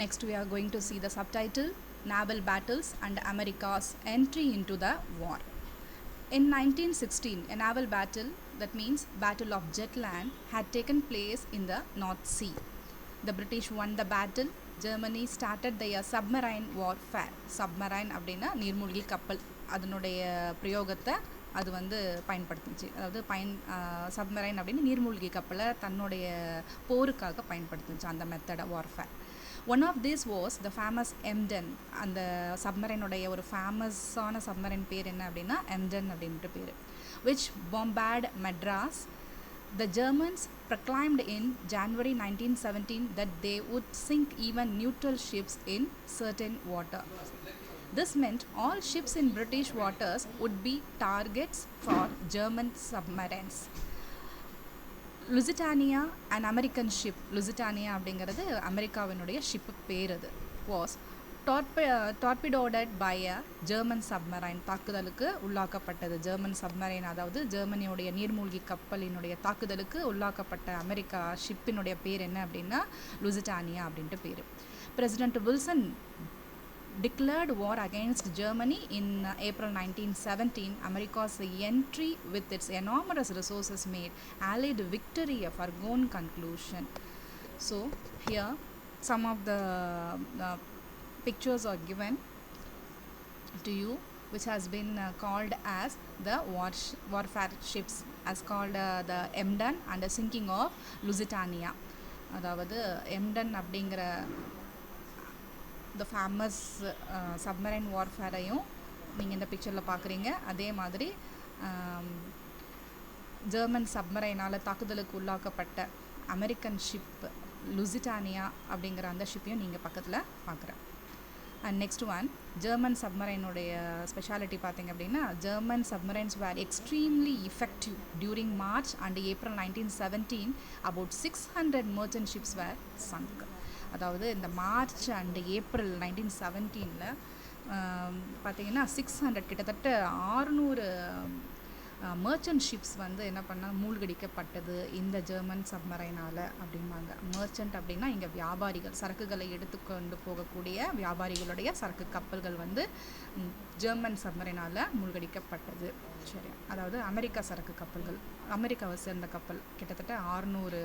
Next we are going to see the subtitle Naval Battles and America's Entry into the War. In 1916, a naval battle, that means Battle of Jutland, had taken place in the North Sea. The British won the battle. Germany started their submarine warfare. Submarine அப்படின்னா நீர்மூழ்கி கப்பல் அதனுடைய பிரயோகத்தை அது வந்து பயன்படுத்துச்சு. அதாவது submarine அப்படின்னு நீர்மூழ்கி கப்பலை தன்னுடைய போருக்காக பயன்படுத்துச்சு அந்த மெத்தடை warfare. One of this was the famous Emden. அந்த சப்மரைனுடைய ஒரு ஃபேமஸான சப்மரைன் பேர் என்ன அப்படின்னா எம்டன் அப்படின்ட்டு பேர். Which bombarded Madras. The Germans proclaimed in January 1917 that they would sink even neutral ships in certain water. This meant all ships in British waters would be targets for German submarines. Lusitania, an American ship, Lusitania அப்படிங்கிறது அமெரிக்காவினுடைய ship பேர் அது, was torpedoed by a German submarine. தாக்குதலுக்கு உள்ளாக்கப்பட்டது German submarine, அதாவது ஜெர்மனியுடைய நீர்மூழ்கி கப்பலினுடைய தாக்குதலுக்கு உள்ளாக்கப்பட்ட America ஷிப்பினுடைய பேர் என்ன அப்படின்னா லுசிட்டானியா அப்படின்ட்டு பேர். President Wilson declared war against Germany in April 1917. America's entry with its enormous resources made Allied victory a foregone conclusion. So here some of the pictures are given to you, which has been called as the warfare ships, as called the Emden and the sinking of Lusitania. அதாவது எம்டன் அப்படிங்கிற the famous submarine warfare-ஐயும் நீங்கள் இந்த பிக்சரில் பார்க்குறீங்க. அதே மாதிரி German சப்மரைனால் தாக்குதலுக்கு உள்ளாக்கப்பட்ட American ship லுசிட்டானியா அப்படிங்கிற அந்த ஷிப்பையும் நீங்கள் பக்கத்தில் பார்க்குறேன். அண்ட் நெக்ஸ்ட் ஒன், ஜெர்மன் சப்மரைனுடைய ஸ்பெஷாலிட்டி பார்த்திங்க அப்படின்னா German submarines were extremely effective during March and April 1917. about 600 merchant ships were sunk. அதாவது இந்த மார்ச் அண்ட் ஏப்ரல் 1917 பார்த்திங்கன்னா 600 கிட்டத்தட்ட 600 மர்ச்சன்ட் ஷிப்ஸ் வந்து என்ன பண்ணால் மூழ்கடிக்கப்பட்டது இந்த ஜெர்மன் சப்மரைனால் அப்படிம்பாங்க. மர்ச்சன்ட் அப்படின்னா இங்கே வியாபாரிகள், சரக்குகளை எடுத்துக்கொண்டு போகக்கூடிய வியாபாரிகளுடைய சரக்கு கப்பல்கள் வந்து ஜெர்மன் சப்மரைனால் மூழ்கடிக்கப்பட்டது. சரி, அதாவது அமெரிக்கா சரக்கு கப்பல்கள், அமெரிக்காவை சேர்ந்த கப்பல் கிட்டத்தட்ட 600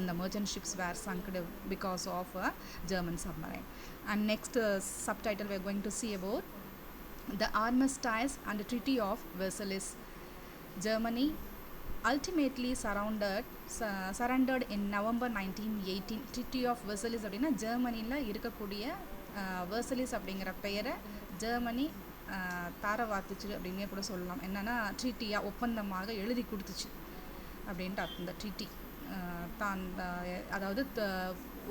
அந்த merchant ships were sunk because of a German submarine. And next subtitle we are going to see about the armistice and the Treaty of Versailles. Germany ultimately surrendered in November 1918. Treaty of Versailles அப்படின்னா ஜெர்மனியில் இருக்கக்கூடிய வெர்சலிஸ் அப்படிங்கிற பெயரை Germany தாரவாத்துச்சு அப்படின்னே கூட சொல்லலாம். என்னென்னா ட்ரீட்டியாக ஒப்பந்தமாக எழுதி கொடுத்துச்சு அப்படின்ட்டு அந்த ட்ரீட்டி தான். அதாவது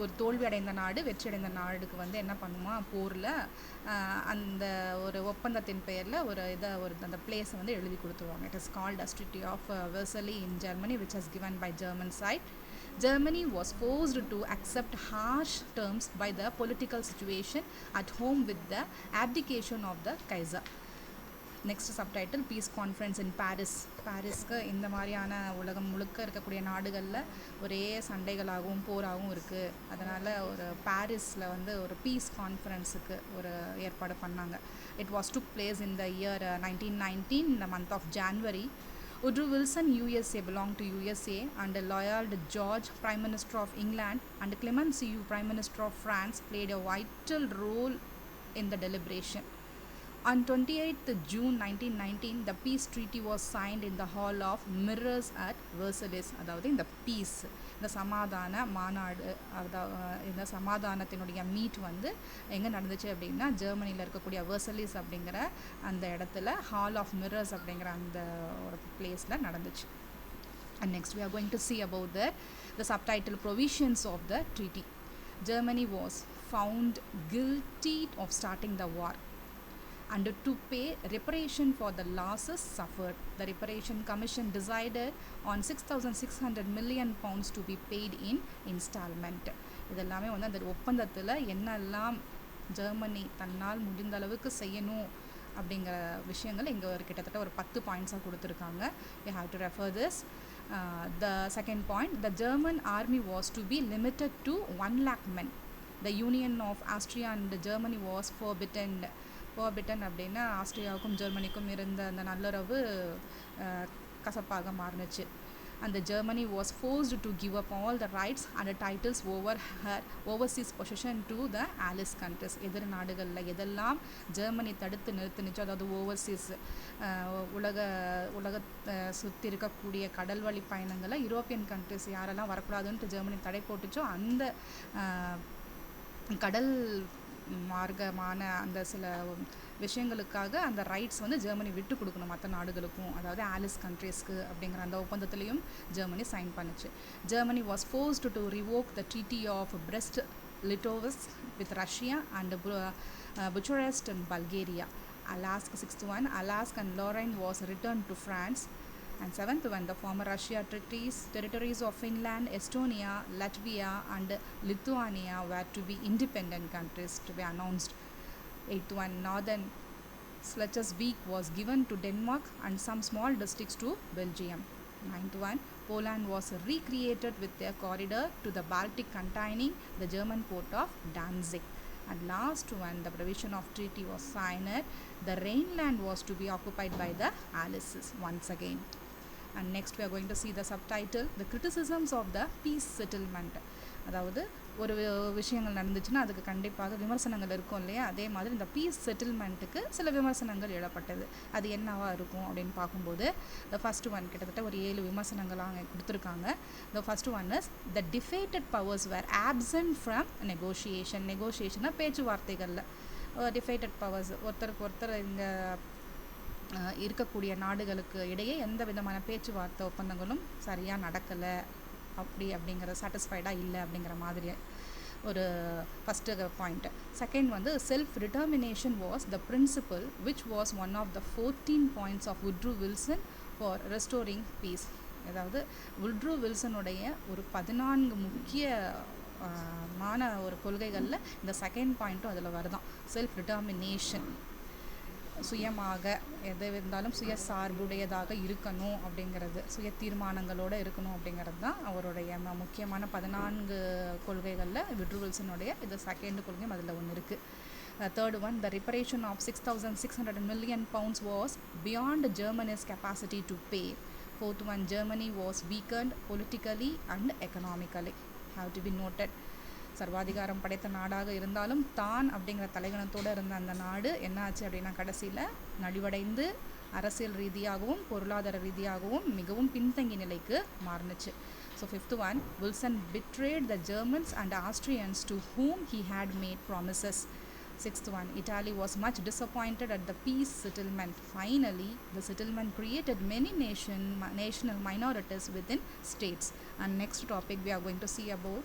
ஒரு தோல்வி அடைந்த நாடு வெற்றி அடைந்த நாடுக்கு வந்து என்ன பண்ணுமா போரில் அந்த ஒரு ஒப்பந்தத்தின் பெயரில் ஒரு அந்த பிளேஸை வந்து எழுதி கொடுத்துருவாங்க. It is called as treaty of Versailles in Germany which has given by German side. Germany was forced to accept harsh terms by the political situation at home with the abdication of the Kaiser. Next subtitle peace conference in Paris. பாரிஸ்க்கு இந்த மாதிரியான உலகம் முழுக்க இருக்கக்கூடிய நாடுகளில் ஒரே சண்டைகளாகவும் போராகவும் இருக்குது. அதனால் ஒரு பாரிஸில் வந்து ஒரு பீஸ் கான்ஃபரன்ஸுக்கு ஒரு ஏற்பாடு பண்ணாங்க. It was took place in the year 1919 in the month of January. Woodrow Wilson, USA, belonged to USA, and Lloyd George, Prime Minister of England, and Clemenceau, Prime Minister of France, played a vital role in the deliberation. On 28th June 1919, the peace treaty was signed in the Hall of Mirrors at Versailles. அதாவது இந்த piece, இந்த சமாதான மாநாடு, இந்த சமாதானத்தினுடைய meet வந்து எங்கே நடந்துச்சு அப்படின்னா ஜெர்மனியில் இருக்கக்கூடிய வெர்சலிஸ் அப்படிங்கிற அந்த இடத்துல ஹால் ஆஃப் மிரர்ஸ் அப்படிங்கிற அந்த ஒரு பிளேஸில் நடந்துச்சு. And next we are going to see about the subtitle provisions of the treaty. Germany was found guilty of starting the war and to pay reparation for the losses suffered. The Reparation Commission decided on 6,600 million pounds to be paid in installment. இதெல்லாமே வந்து அந்த ஒப்பந்தத்தில் என்னெல்லாம் Germany தன்னால் முடிந்த அளவுக்கு செய்யணும் அப்படிங்கிற விஷயங்கள் இங்கே ஒரு கிட்டத்தட்ட ஒரு 10 பாயிண்ட்ஸாக கொடுத்துருக்காங்க. You have to refer this. The second point, the German army was to be limited to 1 lakh men. the union of Austria and Germany was forbidden. அப்படின்னா ஆஸ்திரியாவுக்கும் ஜெர்மனிக்கும் இருந்த அந்த நல்லுறவு கசப்பாக மாறுனுச்சு. And the Germany was forced to give up all the rights and the titles over her overseas possession to the Allies countries. எதிர் நாடுகளில் எதெல்லாம் Germany தடுத்து நிறுத்தினுச்சோ, அதாவது ஓவர்சீஸ் உலகத்தை சுற்றி இருக்கக்கூடிய கடல் வழி பயணங்களை யூரோப்பியன் கண்ட்ரிஸ் யாரெல்லாம் வரக்கூடாதுன்ட்டு ஜெர்மனி தடை போட்டுச்சோ, அந்த கடல் மார்க்கமான அந்த சில விஷயங்களுக்காக அந்த ரைட்ஸ் வந்து ஜெர்மனி விட்டு கொடுக்கணும் மற்ற நாடுகளுக்கும், அதாவது ஆலிஸ் கண்ட்ரீஸ்க்கு அப்படிங்கிற அந்த ஒப்பந்தத்துலேயும் ஜெர்மனி சைன் பண்ணுச்சு. Germany was forced to revoke the treaty of Brest Litovsk with Russia and Bucharest and Bulgaria. Alaska 61, Alaska and Lorraine was returned to France. And 7th one, the former Russia territories of Finland, Estonia, Latvia and Lithuania were to be independent countries to be announced. 8th one, Northern Schleswig was given to Denmark and some small districts to Belgium. 9th one, Poland was recreated with a corridor to the Baltic containing the German port of Danzig. And last one, the provision of treaty was signed. The Rhineland was to be occupied by the Allies once again. And next we are going to see the subtitle, the criticisms of the peace settlement. அதாவது ஒரு விஷயங்கள் நடந்துச்சுன்னா அதுக்கு கண்டிப்பாக விமர்சனங்கள் இருக்கும் இல்லையா, அதே மாதிரி இந்த பீஸ் செட்டில்மெண்ட்டுக்கு சில விமர்சனங்கள் எழப்பட்டது. அது என்னவா இருக்கும் அப்படின்னு பார்க்கும்போது, த ஃபர்ஸ்ட் ஒன் கிட்டத்தட்ட ஒரு 7 விமர்சனங்களாக அங்கே கொடுத்துருக்காங்க. The first one is the defeated powers were absent from நெகோஷியேஷனாக பேச்சுவார்த்தைகளில் டிஃபேட்டட் பவர்ஸ் ஒருத்தருக்கு ஒருத்தர் இந்த இருக்கக்கூடிய நாடுகளுக்கு இடையே எந்த விதமான பேச்சுவார்த்தை ஒப்பந்தங்களும் சரியாக நடக்கலை அப்படிங்கிற சாட்டிஸ்ஃபைடாக இல்லை அப்படிங்கிற மாதிரி ஒரு ஃபஸ்ட்டு பாயிண்ட். செகண்ட் வந்து self determination was the principle which was one of the 14 points of Woodrow Wilson for restoring peace. அதாவது வுட்ரூ வில்சனுடைய ஒரு 14 முக்கியமான ஒரு கொள்கைகளில் இந்த செகண்ட் பாயிண்ட்டும் அதில் வருதான். செல்ஃப் டிட்டர்மினேஷன், சுயமாக எது இருந்தாலும் சுயசார்புடையதாக இருக்கணும் அப்படிங்கிறது, சுய தீர்மானங்களோடு இருக்கணும் அப்படிங்கிறது தான் அவருடைய முக்கியமான 14 கொள்கைகளில் வுட்ரூ வில்சனுடைய இது செகண்ட் கொள்கையும் அதில் ஒன்று இருக்குது. Third one, the reparation of 6,600 million pounds was beyond Germany's capacity to pay. Fourth one, Germany was weakened politically and economically. Have to be noted. சர்வாதிகாரம் படைத்த நாடாக இருந்தாலும் தான் அப்படிங்கிற தலைகணத்தோடு இருந்த அந்த நாடு என்ன ஆச்சு அப்படின்னா கடைசியில் நலிவடைந்து அரசியல் ரீதியாகவும் பொருளாதார ரீதியாகவும் மிகவும் பின்தங்கிய நிலைக்கு மாறுனுச்சு. So fifth one, Wilson betrayed the Germans and Austrians to whom he had made promises. Sixth one, Italy was much disappointed at the peace settlement. Finally, the settlement created many national minorities within states. And next topic we are going to see about